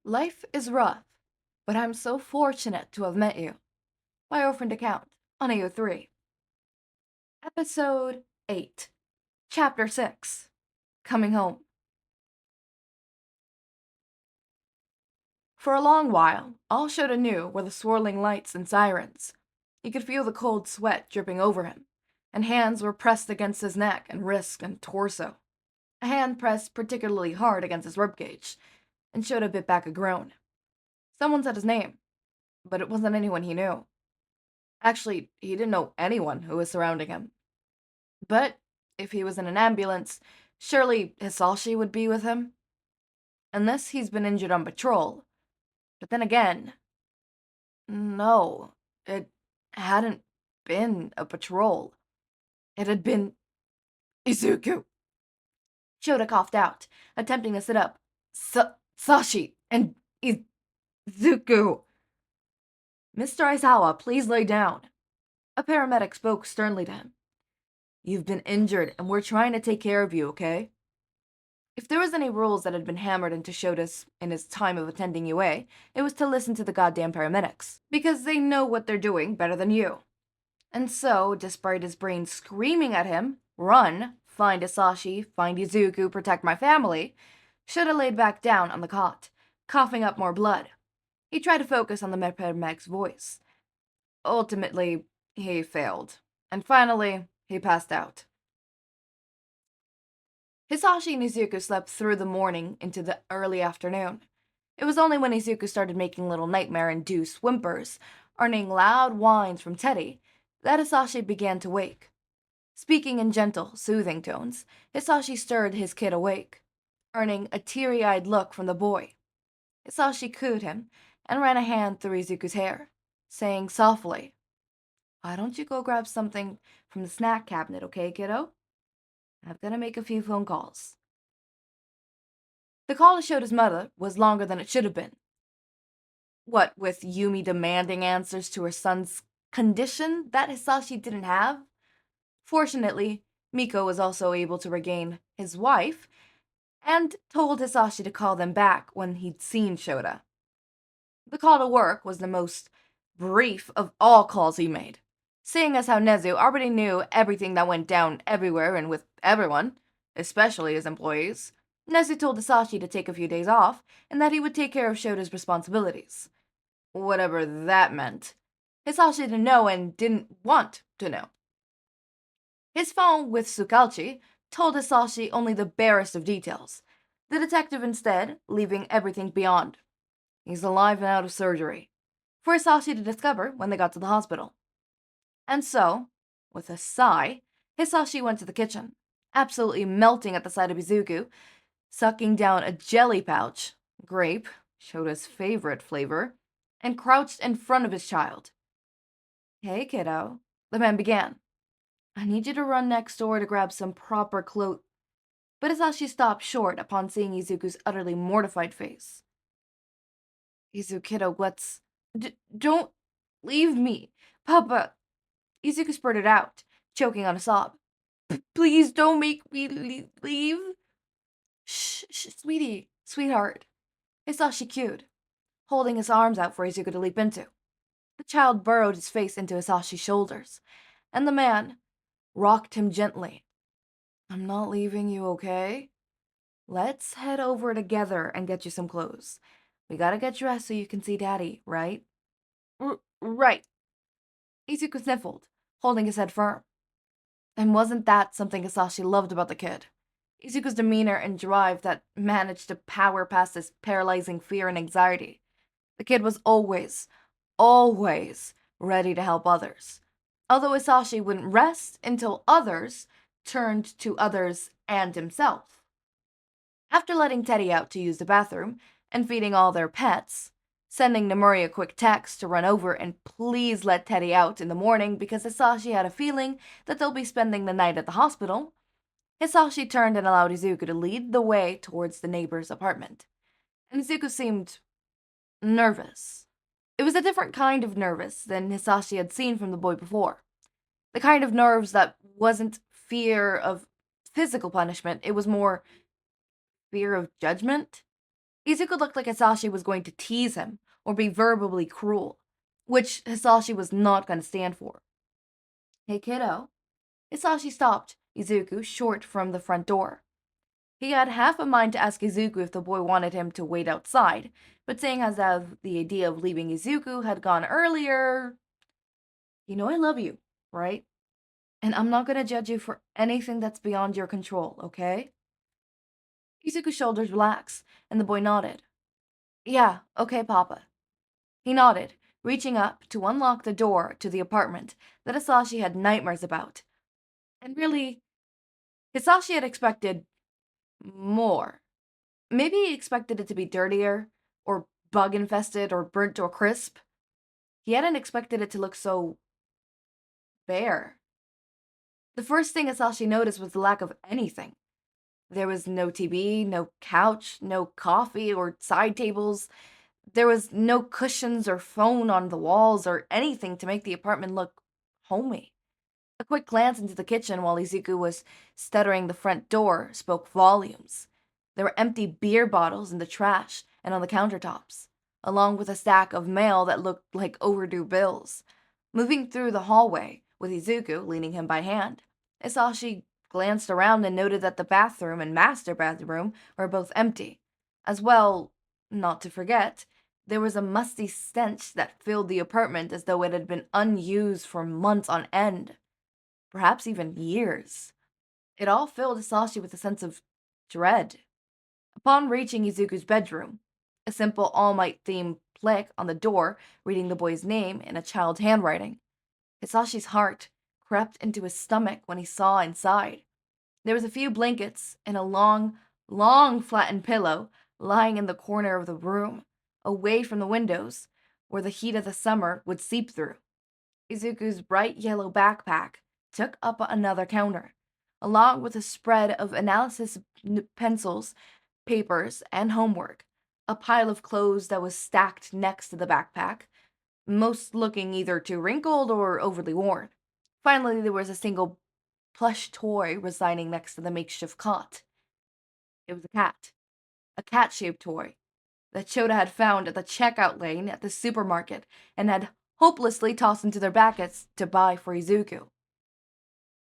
Life is rough, but I'm so fortunate to have met you. My orphaned account on AO3. Episode 8. Chapter 6. Coming Home. For a long while, all Shota knew were the swirling lights and sirens. He could feel the cold sweat dripping over him, and hands were pressed against his neck and wrist and torso. A hand pressed particularly hard against his ribcage, and Shota bit back a groan. Someone said his name, but it wasn't anyone he knew. Actually, he didn't know anyone who was surrounding him. But if he was in an ambulance, surely Hisashi would be with him. Unless he's been injured on patrol. But then again, no, it hadn't been a patrol. It had been Izuku. Shota coughed out, attempting to sit up. Sashi and Izuku. Mr. Aizawa, please lay down. A paramedic spoke sternly to him. You've been injured, and we're trying to take care of you, okay? If there was any rules that had been hammered into Shota's in his time of attending UA, it was to listen to the goddamn paramedics, because they know what they're doing better than you. And so, despite his brain screaming at him, run, find Hisashi, find Izuku, protect my family, Shota laid back down on the cot, coughing up more blood. He tried to focus on the paramedic's voice. Ultimately, he failed. And finally, he passed out. Hisashi and Izuku slept through the morning into the early afternoon. It was only when Izuku started making little nightmare-induced whimpers, earning loud whines from Teddy, that Hisashi began to wake. Speaking in gentle, soothing tones, Hisashi stirred his kid awake, earning a teary-eyed look from the boy. Hisashi cooed him and ran a hand through Izuku's hair, saying softly, "Why don't you go grab something from the snack cabinet, okay, kiddo? I've got to make a few phone calls." The call to Shota's mother was longer than it should have been. What with Yumi demanding answers to her son's condition that Hisashi didn't have? Fortunately, Miko was also able to regain his wife and told Hisashi to call them back when he'd seen Shota. The call to work was the most brief of all calls he made, seeing as how Nezu already knew everything that went down everywhere and with everyone, especially his employees. Nezu told Hisashi to take a few days off and that he would take care of Shota's responsibilities. Whatever that meant. Hisashi didn't know and didn't want to know. His phone with Tsukalchi told Hisashi only the barest of details, the detective instead leaving everything beyond. He's alive and out of surgery, for Hisashi to discover when they got to the hospital. And so, with a sigh, Hisashi went to the kitchen, absolutely melting at the sight of Izuku, sucking down a jelly pouch, grape, Shota's favorite flavor, and crouched in front of his child. "Hey, kiddo," the man began. "I need you to run next door to grab some proper clothes." But Hisashi stopped short upon seeing Izuku's utterly mortified face. "Izuku, kiddo, let's... don't leave me, Papa." Izuku spurted out, choking on a sob. "Please don't make me leave." Shh, sweetie, sweetheart," Hisashi cued, holding his arms out for Izuku to leap into. The child burrowed his face into Hisashi's shoulders, and the man rocked him gently. "I'm not leaving you, okay? Let's head over together and get you some clothes. We gotta get dressed so you can see Daddy, right?" Right. Izuku sniffled, holding his head firm. And wasn't that something Hisashi loved about the kid? Izuku's demeanor and drive that managed to power past his paralyzing fear and anxiety. The kid was always ready to help others. Although Hisashi wouldn't rest until others turned to others and himself. After letting Teddy out to use the bathroom and feeding all their pets, sending Nomuri a quick text to run over and please let Teddy out in the morning because Hisashi had a feeling that they'll be spending the night at the hospital, Hisashi turned and allowed Izuku to lead the way towards the neighbor's apartment. And Izuku seemed nervous. It was a different kind of nervous than Hisashi had seen from the boy before. The kind of nerves that wasn't fear of physical punishment, it was more fear of judgment. Izuku looked like Hisashi was going to tease him or be verbally cruel, which Hisashi was not going to stand for. Hey kiddo. Hisashi stopped Izuku short from the front door. He had half a mind to ask Izuku if the boy wanted him to wait outside, but seeing as how the idea of leaving Izuku had gone earlier, you know I love you, right? And I'm not gonna judge you for anything that's beyond your control, okay? Izuku's shoulders relaxed, and the boy nodded. Yeah, okay, Papa. He nodded, reaching up to unlock the door to the apartment that Hisashi had nightmares about. And really, Hisashi had expected more. Maybe he expected it to be dirtier, or bug infested, or burnt to a crisp. He hadn't expected it to look so bare. The first thing Hisashi noticed was the lack of anything. There was no TV, no couch, no coffee or side tables. There was no cushions or phone on the walls or anything to make the apartment look homey. A quick glance into the kitchen while Izuku was stuttering the front door spoke volumes. There were empty beer bottles in the trash and on the countertops, along with a stack of mail that looked like overdue bills. Moving through the hallway, with Izuku leading him by hand, Isashi glanced around and noted that the bathroom and master bedroom were both empty. As well, not to forget, there was a musty stench that filled the apartment as though it had been unused for months on end, perhaps even years. It all filled Hisashi with a sense of dread. Upon reaching Izuku's bedroom, a simple All Might theme plaque on the door reading the boy's name in a child's handwriting, Hisashi's heart crept into his stomach when he saw inside. There was a few blankets and a long flattened pillow lying in the corner of the room, away from the windows, where the heat of the summer would seep through. Izuku's bright yellow backpack took up another counter, along with a spread of analysis pencils, papers, and homework, a pile of clothes that was stacked next to the backpack, most looking either too wrinkled or overly worn. Finally, there was a single plush toy residing next to the makeshift cot. It was a cat-shaped toy that Shouta had found at the checkout lane at the supermarket and had hopelessly tossed into their baskets to buy for Izuku.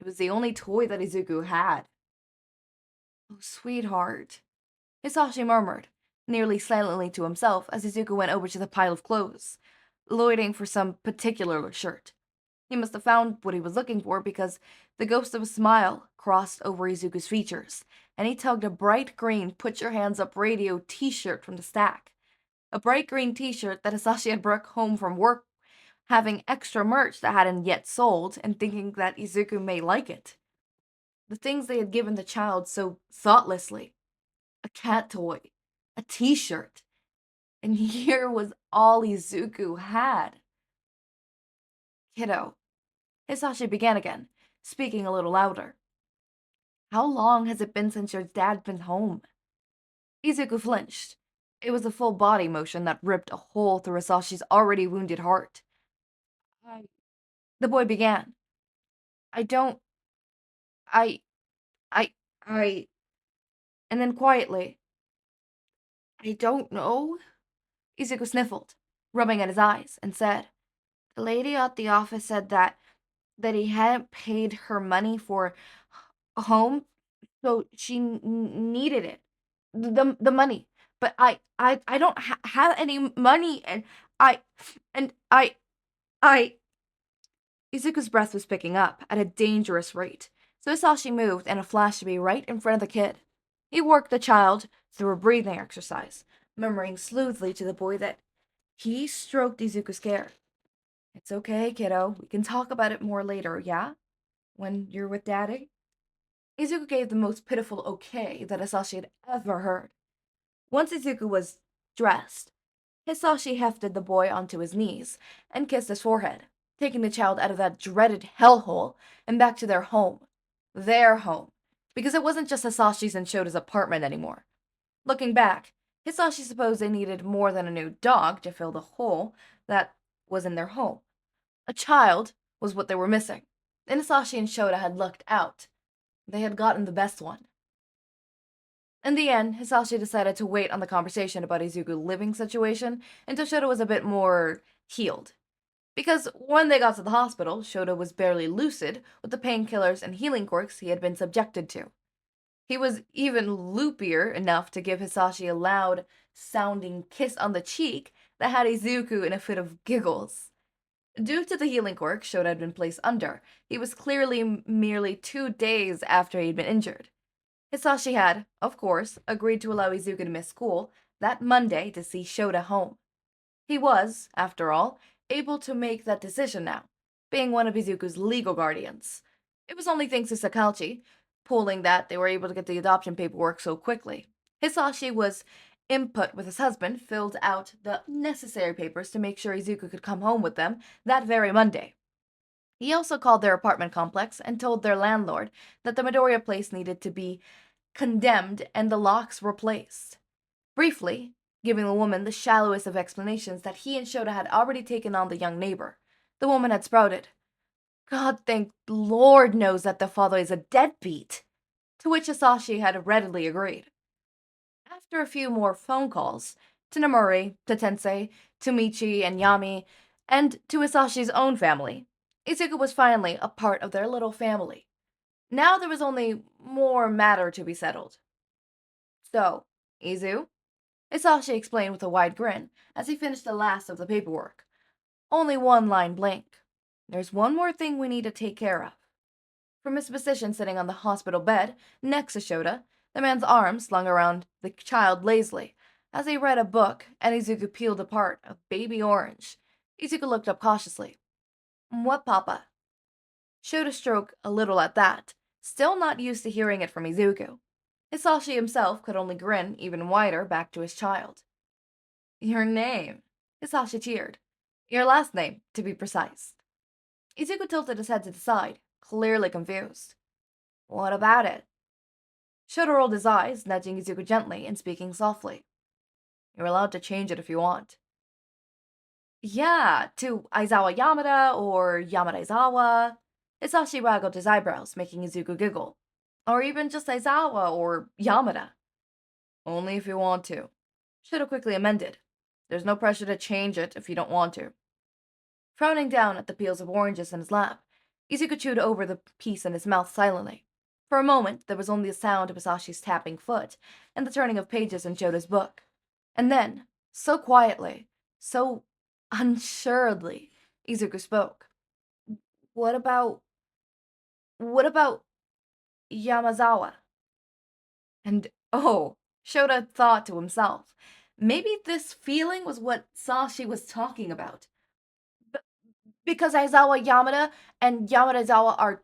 It was the only toy that Izuku had. Oh, sweetheart, Hisashi murmured, nearly silently to himself as Izuku went over to the pile of clothes, loitering for some particular shirt. He must have found what he was looking for because the ghost of a smile crossed over Izuku's features, and he tugged a bright green Put Your Hands Up radio t-shirt from the stack. A bright green t-shirt that Hisashi had brought home from work, having extra merch that hadn't yet sold and thinking that Izuku may like it. The things they had given the child so thoughtlessly. A cat toy, a t-shirt, and here was all Izuku had. Kiddo, Hisashi began again, speaking a little louder. How long has it been since your dad been home? Izuku flinched. It was a full body motion that ripped a hole through Hisashi's already wounded heart. I... The boy began. I don't... I... I... I... And then quietly, I don't know. Izuku sniffled, rubbing at his eyes, and said, the lady at the office said that he hadn't paid her money for a home, so she needed it. The money. But I don't have any money, and I... And I... Izuku's breath was picking up at a dangerous rate, so Hisashi moved and a flash to be right in front of the kid. He worked the child through a breathing exercise, murmuring smoothly to the boy that he stroked Izuku's hair. It's okay, kiddo. We can talk about it more later, yeah? When you're with Daddy? Izuku gave the most pitiful okay that Hisashi had ever heard. Once Izuku was dressed, Hisashi hefted the boy onto his knees and kissed his forehead, taking the child out of that dreaded hellhole and back to their home. Their home. Because it wasn't just Hisashi's and Shota's apartment anymore. Looking back, Hisashi supposed they needed more than a new dog to fill the hole that was in their home. A child was what they were missing, and Hisashi and Shouta had lucked out. They had gotten the best one. In the end, Hisashi decided to wait on the conversation about Izuku's living situation until Shota was a bit more healed. Because when they got to the hospital, Shota was barely lucid with the painkillers and healing quirks he had been subjected to. He was even loopier enough to give Hisashi a loud sounding kiss on the cheek that had Izuku in a fit of giggles. Due to the healing quirk Shota had been placed under, he was clearly merely 2 days after he'd been injured. Hisashi had, of course, agreed to allow Izuku to miss school that Monday to see Shota home. He was, after all, able to make that decision now, being one of Izuku's legal guardians. It was only thanks to Sakalchi pulling that they were able to get the adoption paperwork so quickly. Hisashi was input with his husband, filled out the necessary papers to make sure Izuku could come home with them that very Monday. He also called their apartment complex and told their landlord that the Midoriya place needed to be condemned and the locks replaced. Briefly, giving the woman the shallowest of explanations that he and Shota had already taken on the young neighbor. The woman had sprouted, "God thank Lord knows that the father is a deadbeat," to which Hisashi had readily agreed. After a few more phone calls, to Nomori, to Tensei, to Michi and Yami, and to Hisashi's own family, Izuku was finally a part of their little family. Now there was only more matter to be settled. "So, Izu?" Hisashi explained with a wide grin as he finished the last of the paperwork. "Only one line blank. There's one more thing we need to take care of." From his position sitting on the hospital bed next to Shota, the man's arms slung around the child lazily as he read a book and Izuku peeled apart a baby orange. Izuku looked up cautiously. "What, Papa?" Shota stroked a little at that, still not used to hearing it from Izuku. Hisashi himself could only grin even wider back to his child. "Your name," Hisashi cheered. "Your last name, to be precise." Izuku tilted his head to the side, clearly confused. "What about it?" Shota rolled his eyes, nudging Izuku gently and speaking softly. "You're allowed to change it if you want." "Yeah, to Aizawa Yamada or Yamada Aizawa." Hisashi waggled his eyebrows, making Izuku giggle. "Or even just Aizawa or Yamada." "Only if you want to." Shota quickly amended. "There's no pressure to change it if you don't want to." Frowning down at the peels of oranges in his lap, Izuku chewed over the piece in his mouth silently. For a moment, there was only the sound of Hisashi's tapping foot and the turning of pages in Shota's book. And then, so quietly, so unsuredly, Izuku spoke. What about Yamazawa?" And oh, Shota thought to himself, maybe this feeling was what Sashi was talking about. Because Aizawa Yamada and Yamada Aizawa are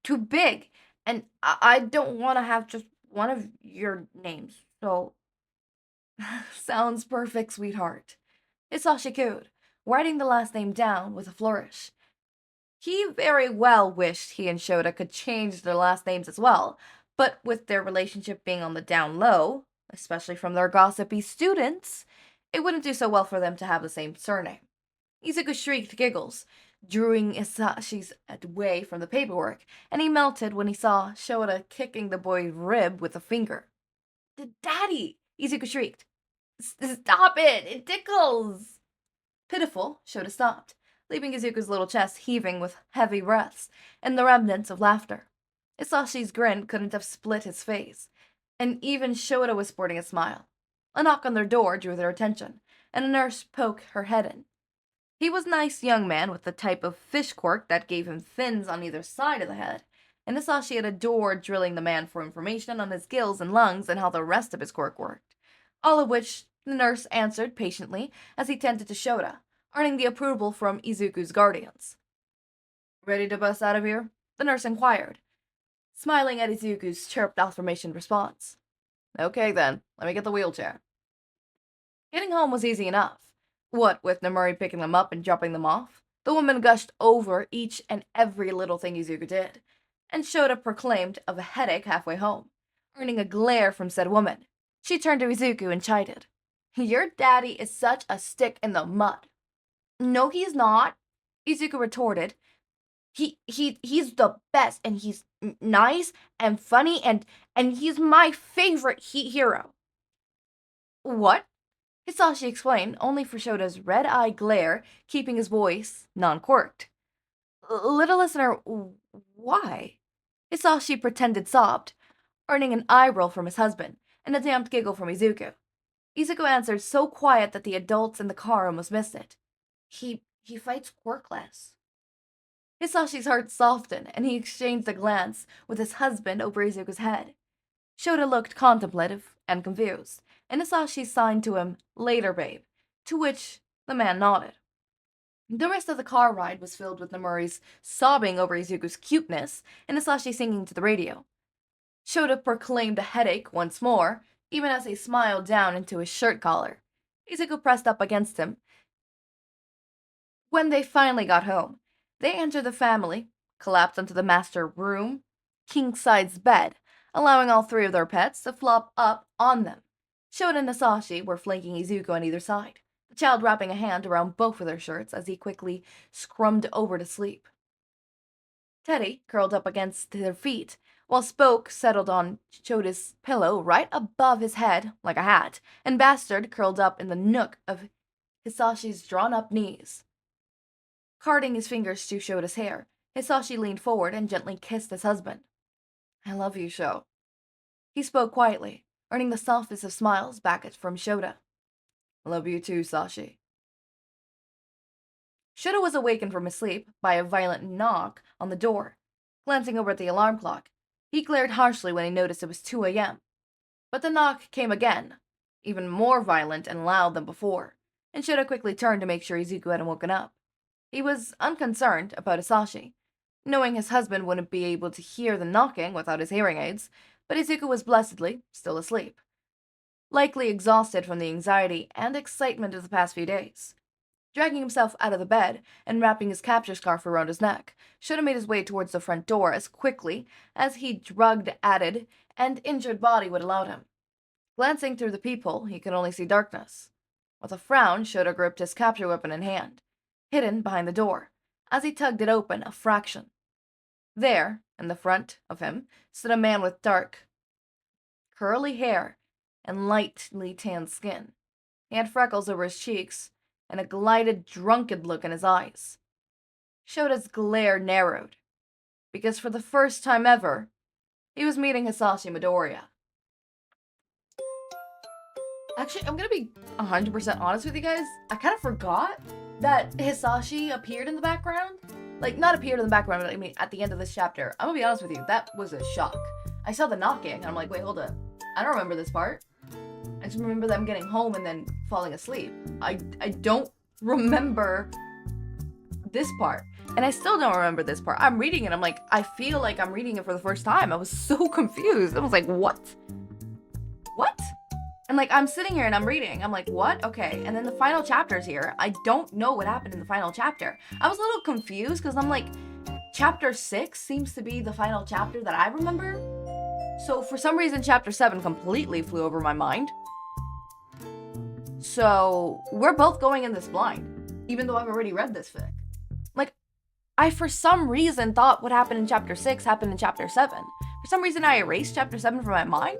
too big, and I don't want to have just one of your names, so. Sounds perfect, sweetheart. Hisashi cooed, writing the last name down with a flourish. He very well wished he and Shota could change their last names as well, but with their relationship being on the down low, especially from their gossipy students, it wouldn't do so well for them to have the same surname. Izuku shrieked giggles, drawing Hisashi's away from the paperwork, and he melted when he saw Shota kicking the boy's rib with a finger. "Daddy!" Izuku shrieked. "Stop it! It tickles!" Pitiful, Shota stopped, leaving Izuku's little chest heaving with heavy breaths and the remnants of laughter. Hisashi's grin couldn't have split his face, and even Shota was sporting a smile. A knock on their door drew their attention, and a nurse poked her head in. He was a nice young man with the type of fish quirk that gave him fins on either side of the head, and Hisashi had adored drilling the man for information on his gills and lungs and how the rest of his quirk worked. All of which the nurse answered patiently as he tended to Shota, earning the approval from Izuku's guardians. "Ready to bust out of here?" the nurse inquired, smiling at Izuku's chirped affirmation response. "Okay then, let me get the wheelchair." Getting home was easy enough. What with Nomori picking them up and dropping them off, the woman gushed over each and every little thing Izuku did, and Shota proclaimed of a headache halfway home, earning a glare from said woman. She turned to Izuku and chided. "Your daddy is such a stick in the mud." "No, he's not," Izuku retorted. He's the best, and he's nice and funny, and he's my favorite hero. What? Hisashi explained, only for Shota's red-eye glare keeping his voice non-quirked. Little listener, why? Hisashi pretended sobbed, earning an eye roll from his husband and a damped giggle from Izuku. Izuku answered so quiet that the adults in the car almost missed it. He fights Quirkless. Hisashi's heart softened, and he exchanged a glance with his husband over Izuku's head. Shota looked contemplative and confused, and Hisashi signed to him, "Later, babe," to which the man nodded. The rest of the car ride was filled with Nomuri's sobbing over Izuku's cuteness and Hisashi singing to the radio. Shota proclaimed a headache once more, even as he smiled down into his shirt collar. Izuku pressed up against him. When they finally got home, they entered the family, collapsed onto the master room, king-size bed, allowing all three of their pets to flop up on them. Shota and Hisashi were flanking Izuku on either side, the child wrapping a hand around both of their shirts as he quickly scrummed over to sleep. Teddy curled up against their feet, while Spoke settled on Shota's pillow right above his head like a hat, and Bastard curled up in the nook of Hisashi's drawn-up knees. Carding his fingers through Shota's hair, Hisashi leaned forward and gently kissed his husband. "I love you, Sho." He spoke quietly, earning the softest of smiles back from Shota. "I love you too, Sashi." Shota was awakened from his sleep by a violent knock on the door. Glancing over at the alarm clock, he glared harshly when he noticed it was 2 a.m. But the knock came again, even more violent and loud than before, and Shota quickly turned to make sure Izuku hadn't woken up. He was unconcerned about Hisashi, knowing his husband wouldn't be able to hear the knocking without his hearing aids, but Izuku was blessedly still asleep, likely exhausted from the anxiety and excitement of the past few days. Dragging himself out of the bed and wrapping his capture scarf around his neck, Shota made his way towards the front door as quickly as he drugged, added, and injured body would allow him. Glancing through the peephole, he could only see darkness. With a frown, Shota gripped his capture weapon in hand, hidden behind the door, as he tugged it open a fraction. There, in the front of him, stood a man with dark, curly hair and lightly tanned skin. He had freckles over his cheeks and a glided, drunken look in his eyes. Shota's glare narrowed, because for the first time ever, he was meeting Hisashi Midoriya. Actually, I'm gonna be 100% honest with you guys. I kind of forgot that Hisashi appeared in the background. Like, not appeared in the background, but I mean, at the end of this chapter. I'm gonna be honest with you, that was a shock. I saw the knocking, and I'm like, wait, hold up. I don't remember this part. I just remember them getting home and then falling asleep. I don't remember this part. And I still don't remember this part. I'm reading it, I'm like, I feel like I'm reading it for the first time. I was so confused. I was like, what? What? And like, I'm sitting here and I'm reading. I'm like, what? Okay. And then the final chapter's here. I don't know what happened in the final chapter. I was a little confused because I'm like, chapter 6 seems to be the final chapter that I remember. So for some reason, chapter 7 completely flew over my mind. So we're both going in this blind, even though I've already read this fic. Like, I for some reason thought what happened in chapter 6 happened in chapter 7. For some reason, I erased chapter 7 from my mind.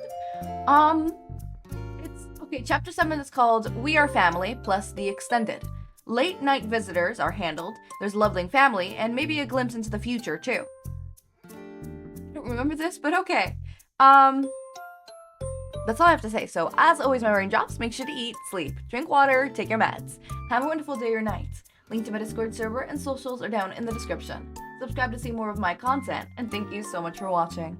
Okay, chapter 7 is called We Are Family plus the Extended. Late night visitors are handled, there's Loveling Family, and maybe a glimpse into the future, too. I don't remember this, but okay. That's all I have to say. So, as always, my raindrops, make sure to eat, sleep, drink water, take your meds. Have a wonderful day or night. Link to my Discord server and socials are down in the description. Subscribe to see more of my content, and thank you so much for watching.